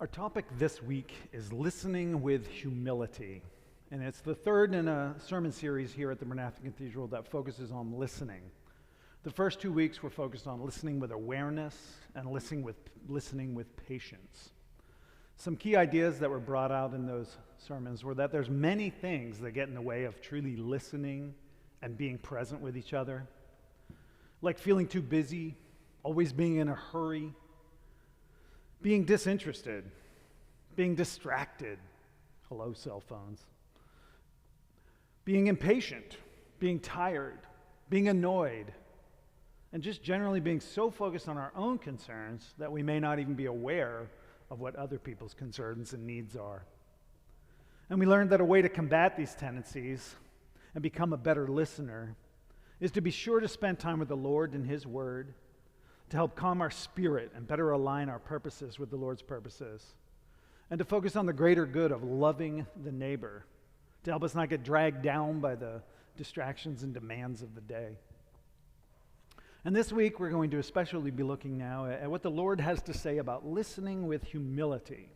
Our topic this week is listening with humility, and it's the third in a sermon series here at the Maranatha Cathedral that focuses on listening. The first 2 weeks were focused on listening with awareness and listening with patience. Some key ideas that were brought out in those sermons were that there's many things that get in the way of truly listening and being present with each other, like feeling too busy, always being in a hurry, being disinterested, being distracted, hello cell phones, being impatient, being tired, being annoyed, and just generally being so focused on our own concerns that we may not even be aware of what other people's concerns and needs are. And we learned that a way to combat these tendencies and become a better listener is to be sure to spend time with the Lord and His Word, to help calm our spirit and better align our purposes with the Lord's purposes, and to focus on the greater good of loving the neighbor, to help us not get dragged down by the distractions and demands of the day. And this week we're going to especially be looking now at what the Lord has to say about listening with humility.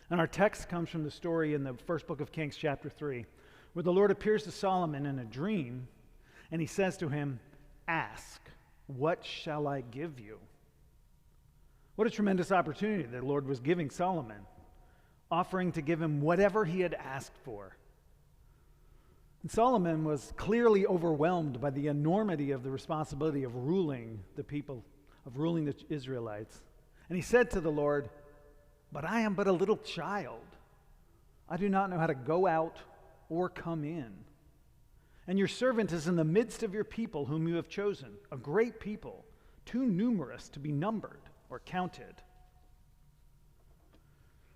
And our text comes from the story in the first book of Kings, chapter 3, where the Lord appears to Solomon in a dream, and He says to him, "Ask, what shall I give you?" What a tremendous opportunity the Lord was giving Solomon, offering to give him whatever he had asked for. And Solomon was clearly overwhelmed by the enormity of the responsibility of ruling the people, of ruling the Israelites. And he said to the Lord, "But I am but a little child. I do not know how to go out or come in. And your servant is in the midst of your people whom you have chosen, a great people, too numerous to be numbered or counted."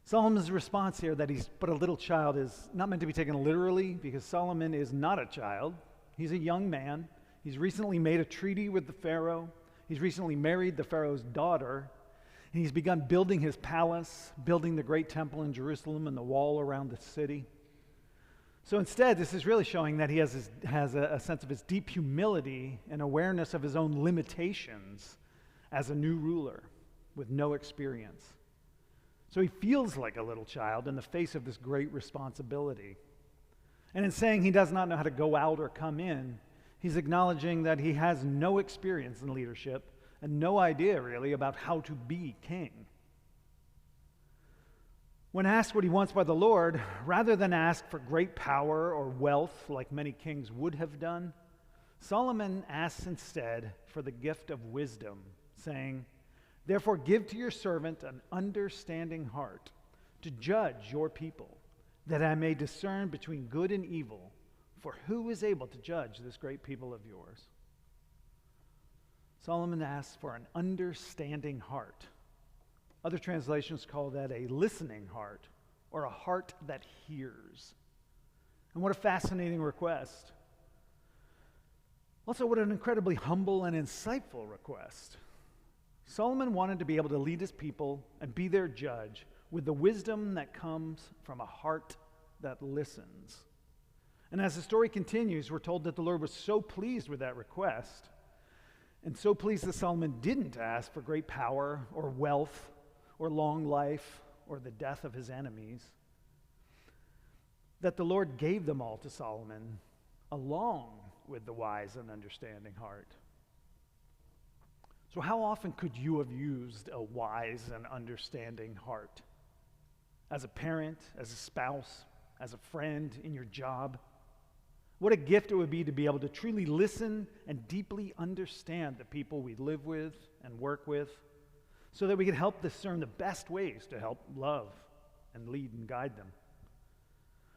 Solomon's response here that he's but a little child is not meant to be taken literally, because Solomon is not a child. He's a young man. He's recently made a treaty with the Pharaoh. He's recently married the Pharaoh's daughter. And he's begun building his palace, building the great temple in Jerusalem and the wall around the city. So instead, this is really showing that he has a sense of his deep humility and awareness of his own limitations as a new ruler with no experience. So he feels like a little child in the face of this great responsibility. And in saying he does not know how to go out or come in, he's acknowledging that he has no experience in leadership and no idea really about how to be king. When asked what he wants by the Lord, rather than ask for great power or wealth like many kings would have done, Solomon asks instead for the gift of wisdom, saying, "Therefore give to your servant an understanding heart to judge your people, that I may discern between good and evil, for who is able to judge this great people of yours?" Solomon asks for an understanding heart. Other translations call that a listening heart, or a heart that hears. And what a fascinating request. Also, what an incredibly humble and insightful request. Solomon wanted to be able to lead his people and be their judge with the wisdom that comes from a heart that listens. And as the story continues, we're told that the Lord was so pleased with that request, and so pleased that Solomon didn't ask for great power or wealth or long life, or the death of his enemies, that the Lord gave them all to Solomon, along with the wise and understanding heart. So how often could you have used a wise and understanding heart? As a parent, as a spouse, as a friend, in your job? What a gift it would be to be able to truly listen and deeply understand the people we live with and work with, so that we can help discern the best ways to help love and lead and guide them.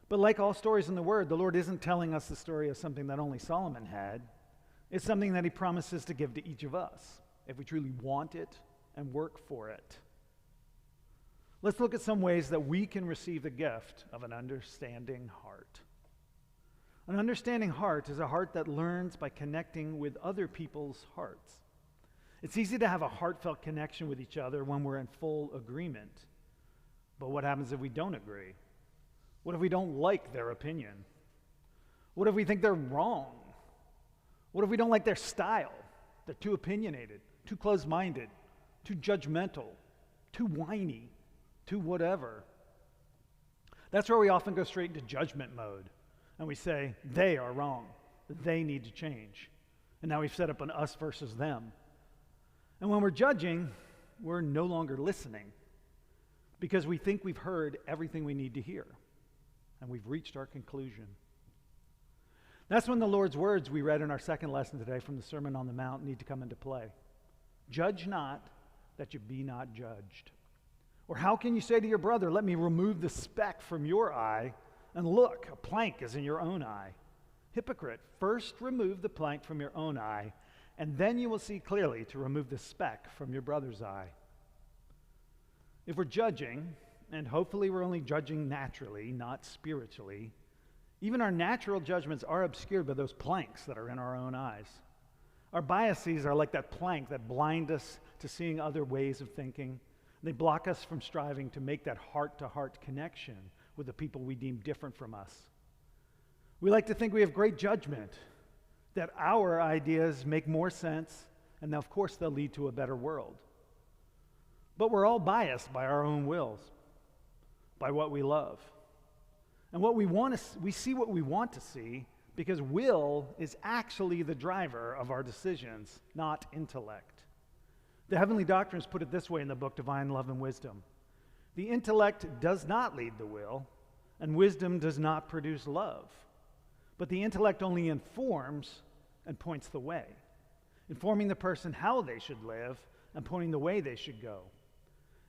But like all stories in the Word, the Lord isn't telling us the story of something that only Solomon had. It's something that He promises to give to each of us, if we truly want it and work for it. Let's look at some ways that we can receive the gift of an understanding heart. An understanding heart is a heart that learns by connecting with other people's hearts. It's easy to have a heartfelt connection with each other when we're in full agreement. But what happens if we don't agree? What if we don't like their opinion? What if we think they're wrong? What if we don't like their style? They're too opinionated, too close-minded, too judgmental, too whiny, to whatever. That's where we often go straight into judgment mode, and we say, they are wrong, they need to change. And now we've set up an us versus them. And when we're judging, we're no longer listening, because we think we've heard everything we need to hear, and we've reached our conclusion. That's when the Lord's words we read in our second lesson today from the Sermon on the Mount need to come into play. Judge not, that you be not judged. Or how can you say to your brother, let me remove the speck from your eye, and look, a plank is in your own eye? Hypocrite, first remove the plank from your own eye, and then you will see clearly to remove the speck from your brother's eye. If we're judging, and hopefully we're only judging naturally, not spiritually, even our natural judgments are obscured by those planks that are in our own eyes. Our biases are like that plank that blind us to seeing other ways of thinking. They block us from striving to make that heart-to-heart connection with the people we deem different from us. We like to think we have great judgment, that our ideas make more sense, and of course they'll lead to a better world. But we're all biased by our own wills, by what we love. And what we see what we want to see, because will is actually the driver of our decisions, not intellect. The Heavenly Doctrines put it this way in the book Divine Love and Wisdom. The intellect does not lead the will, and wisdom does not produce love. But the intellect only informs and points the way, informing the person how they should live and pointing the way they should go.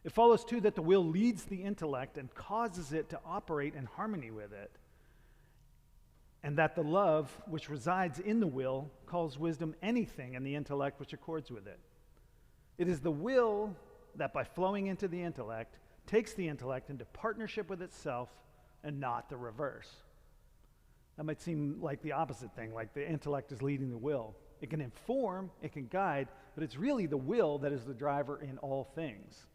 It follows, too, that the will leads the intellect and causes it to operate in harmony with it, and that the love which resides in the will calls wisdom anything in the intellect which accords with it. It is the will that, by flowing into the intellect, takes the intellect into partnership with itself and not the reverse. That might seem like the opposite thing, like the intellect is leading the will. It can inform, it can guide, but it's really the will that is the driver in all things.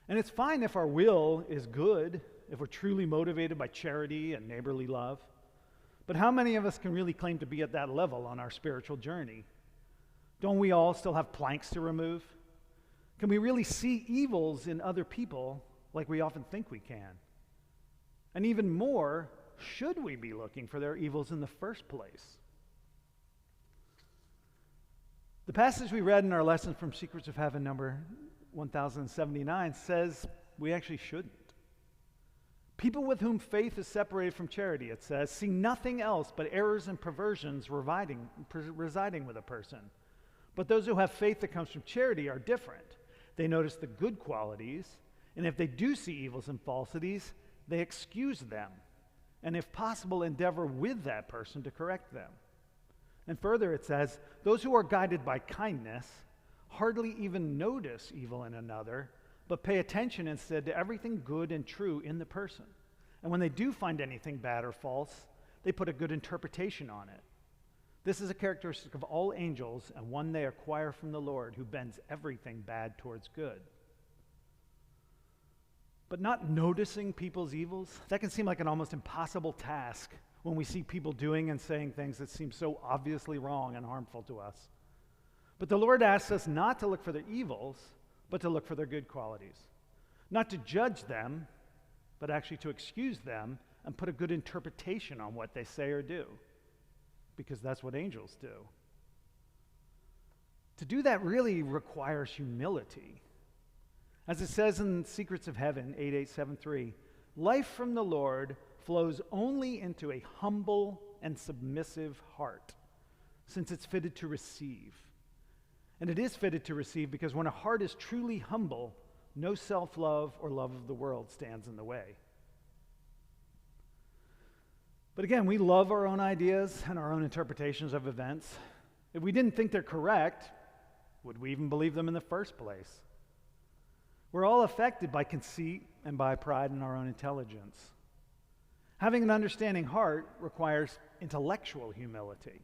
And it's fine if our will is good, if we're truly motivated by charity and neighborly love. But how many of us can really claim to be at that level on our spiritual journey? Don't we all still have planks to remove? Can we really see evils in other people like we often think we can? And even more, should we be looking for their evils in the first place? The passage we read in our lesson from Secrets of Heaven, number 1079, says we actually shouldn't. People with whom faith is separated from charity, it says, see nothing else but errors and perversions residing with a person. But those who have faith that comes from charity are different. They notice the good qualities, and if they do see evils and falsities, they excuse them, and if possible, endeavor with that person to correct them. And further, it says, those who are guided by kindness hardly even notice evil in another, but pay attention instead to everything good and true in the person. And when they do find anything bad or false, they put a good interpretation on it. This is a characteristic of all angels, and one they acquire from the Lord, who bends everything bad towards good. But not noticing people's evils, that can seem like an almost impossible task when we see people doing and saying things that seem so obviously wrong and harmful to us. But the Lord asks us not to look for their evils, but to look for their good qualities. Not to judge them, but actually to excuse them and put a good interpretation on what they say or do, because that's what angels do. To do that really requires humility. As it says in Secrets of Heaven 8873, life from the Lord flows only into a humble and submissive heart, since it's fitted to receive. And it is fitted to receive because when a heart is truly humble, no self-love or love of the world stands in the way. But again, we love our own ideas and our own interpretations of events. If we didn't think they're correct, would we even believe them in the first place? We're all affected by conceit and by pride in our own intelligence. Having an understanding heart requires intellectual humility.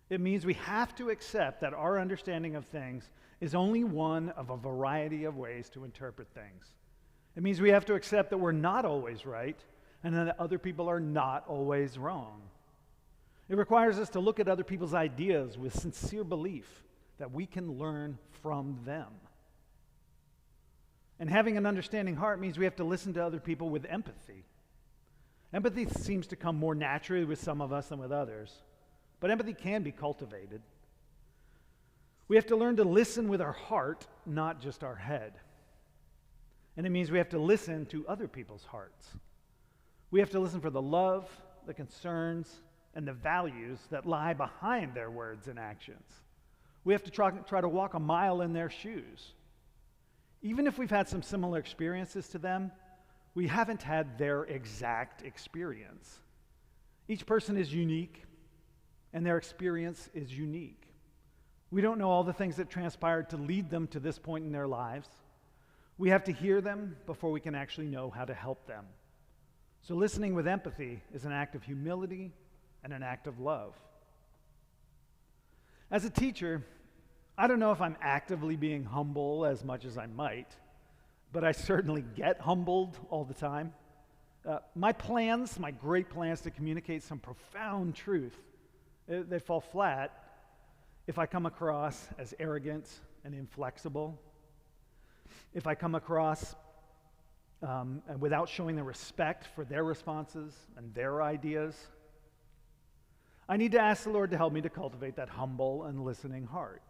It means we have to accept that our understanding of things is only one of a variety of ways to interpret things. It means we have to accept that we're not always right and that other people are not always wrong. It requires us to look at other people's ideas with sincere belief that we can learn from them. And having an understanding heart means we have to listen to other people with empathy. Empathy seems to come more naturally with some of us than with others, but empathy can be cultivated. We have to learn to listen with our heart, not just our head. And it means we have to listen to other people's hearts. We have to listen for the love, the concerns, and the values that lie behind their words and actions. We have to try to walk a mile in their shoes. Even if we've had some similar experiences to them, we haven't had their exact experience. Each person is unique, and their experience is unique. We don't know all the things that transpired to lead them to this point in their lives. We have to hear them before we can actually know how to help them. So listening with empathy is an act of humility and an act of love. As a teacher, I don't know if I'm actively being humble as much as I might, but I certainly get humbled all the time. My great plans to communicate some profound truth, they fall flat if I come across as arrogant and inflexible, if I come across without showing the respect for their responses and their ideas. I need to ask the Lord to help me to cultivate that humble and listening heart.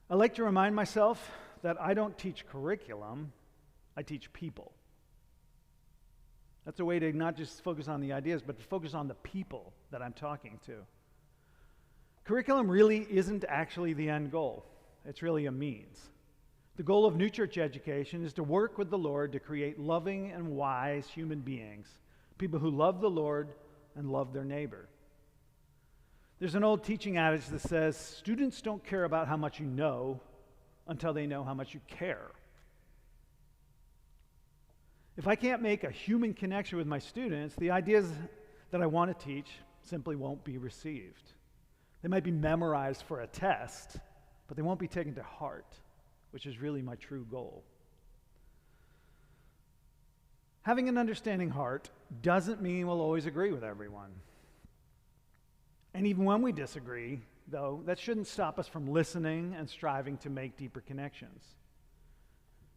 I like to remind myself that I don't teach curriculum, I teach people. That's a way to not just focus on the ideas, but to focus on the people that I'm talking to. Curriculum really isn't actually the end goal. It's really a means. The goal of New Church education is to work with the Lord to create loving and wise human beings, people who love the Lord and love their neighbor. There's an old teaching adage that says, students don't care about how much you know until they know how much you care. If I can't make a human connection with my students, the ideas that I want to teach simply won't be received. They might be memorized for a test, but they won't be taken to heart, which is really my true goal. Having an understanding heart doesn't mean we'll always agree with everyone. And even when we disagree, though, that shouldn't stop us from listening and striving to make deeper connections.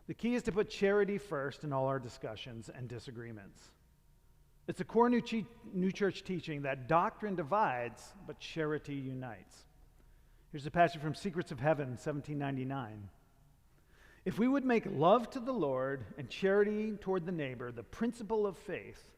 The key is to put charity first in all our discussions and disagreements. It's a core New Church teaching that doctrine divides, but charity unites. Here's a passage from Secrets of Heaven, 1799. If we would make love to the Lord and charity toward the neighbor the principle of faith,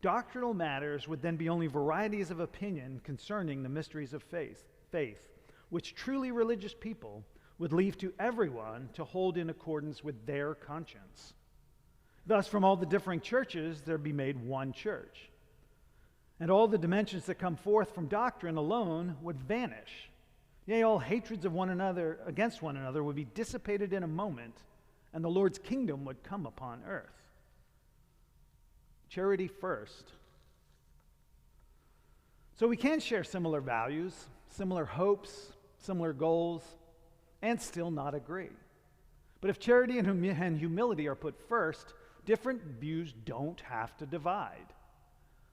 doctrinal matters would then be only varieties of opinion concerning the mysteries of faith, which truly religious people would leave to everyone to hold in accordance with their conscience. Thus, from all the differing churches, there be made one church. And all the dimensions that come forth from doctrine alone would vanish. Yea, all hatreds of one another against one another would be dissipated in a moment, and the Lord's kingdom would come upon earth. Charity first. So we can share similar values, similar hopes, similar goals, and still not agree. But if charity and humility are put first, different views don't have to divide.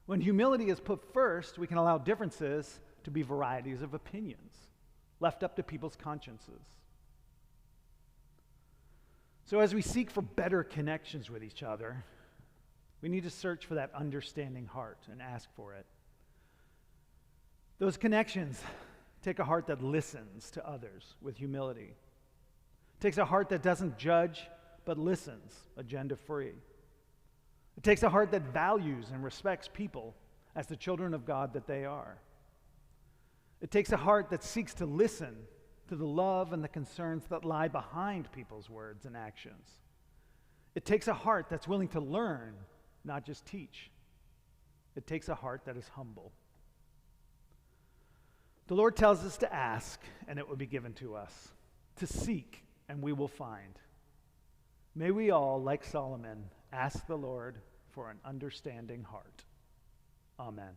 When humility is put first, we can allow differences to be varieties of opinions, left up to people's consciences. So as we seek for better connections with each other, we need to search for that understanding heart and ask for it. Those connections take a heart that listens to others with humility. It takes a heart that doesn't judge but listens, agenda-free. It takes a heart that values and respects people as the children of God that they are. It takes a heart that seeks to listen to the love and the concerns that lie behind people's words and actions. It takes a heart that's willing to learn, not just teach. It takes a heart that is humble. The Lord tells us to ask, and it will be given to us, to seek, and we will find. May we all, like Solomon, ask the Lord for an understanding heart. Amen.